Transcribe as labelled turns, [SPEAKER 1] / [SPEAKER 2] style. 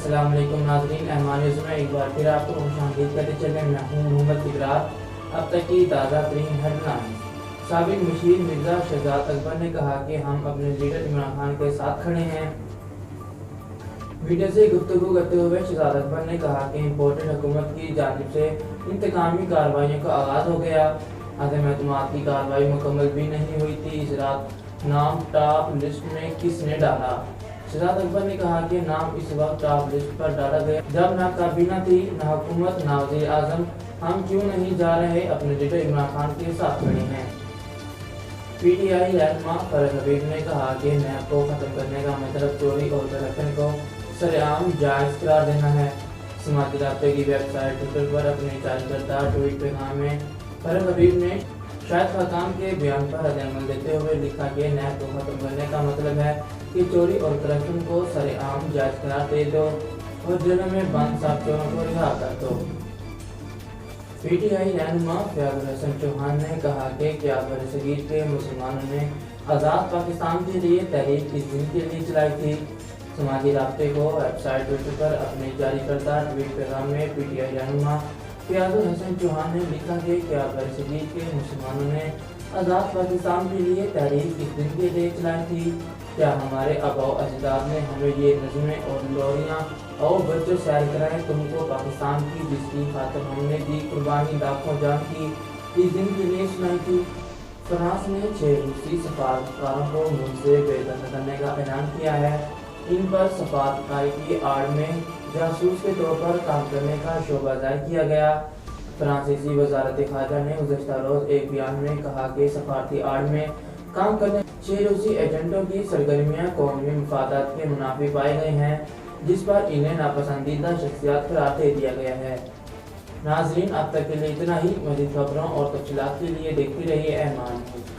[SPEAKER 1] السلام علیکم ناظرین، احمان نیوز میں ایک بار پھر آپ کو خوشامدید کرتے چلے۔ میں ہوں محمد اقرار۔ اب تک کی تازہ ترین ہیڈلائن۔ سابق مشیر مرزا شہزاد اکبر نے کہا کہ ہم اپنے لیڈر عمران خان کے ساتھ کھڑے ہیں۔ میڈیا سے گفتگو کرتے ہوئے شہزاد اکبر نے کہا کہ امپورٹڈ حکومت کی جانب سے انتقامی کارروائیوں کا آغاز ہو گیا۔ عدم اعتماد کی کارروائی مکمل بھی نہیں ہوئی تھی، اس رات نام ٹاپ لسٹ میں کس نے ڈالا؟ شہزاد اکبر نے کہا کہ نام اس وقت ٹاپ لسٹ پر ڈالا گیا جب نہ کابینہ تھی، نہ حکومت، نہ وزیر اعظم۔ ہم کیوں نہیں جا رہے؟ اپنے لیڈر عمران خان کے ساتھ کھڑے ہیں۔ پی ٹی آئی رہنما فرحت حبیب نے کہا کہ نیب کو ختم کرنے کا مطلب چوری اور کرپشن کو سرعام جائز قرار دینا ہے۔ سماجی رابطے کی ویب سائٹ ٹویٹر پر اپنے جاری کردہ ٹویٹ پیغام میں فرحت حبیب نے شاہد خاقان کے بیان پر رد عمل دیتے ہوئے لکھا کہ نیب کو ختم کرنے کا مطلب ہے کہ چوری اور کرپشن کو سرعام جائز قرار دے دو اور جیلوں میں بند سب چوروں کو رہا کر دو۔ پی ٹی آئی رہنما فیاض الحسن چوہان نے کہا کہ کیا برصغیر کے مسلمانوں نے آزاد پاکستان کے لیے تحریک اس دن کے لیے چلائی تھی؟ سماجی رابطے کو ویب سائٹ ٹویٹر پر اپنے جاری کردہ ٹویٹ پیغام میں پی ٹی آئی رہنما فیاض الحسن چوہان نے لکھا کہ کیا برصغیر کے مسلمانوں نے آزاد پاکستان کے لیے تحریک اس دن کے لیے چلائی تھی؟ کیا ہمارے آباء و اجداد نے ہمیں یہ نظمیں اور لوریاں اور بچوں سیر کرائیں تم کو پاکستان کی جس کی خاطر ہم نے دی قربانی لاکھوں جان کی اس دن کے لیے سنائی تھی؟ فرانس نے 6 روسی سفارتکاروں کو ملک سے بے دخل کرنے کا اعلان کیا ہے۔ ان پر سفارتکاری کی آڑ میں جاسوس کے طور پر کام کرنے کا شبہ ظاہر کیا گیا۔ فرانسیسی وزارت خارجہ نے گزشتہ روز ایک بیان میں کہا کہ سفارتی آڑ میں کام کرنے 6 روسی ایجنٹوں کی سرگرمیاں قومی مفادات کے منافی پائے گئے ہیں، جس پر انہیں ناپسندیدہ شخصیات قرار دے دیا گیا ہے۔ ناظرین، اب تک کے لیے اتنا ہی۔ مزید خبروں اور تفصیلات کے لیے دیکھتے رہیے احمان نیوز۔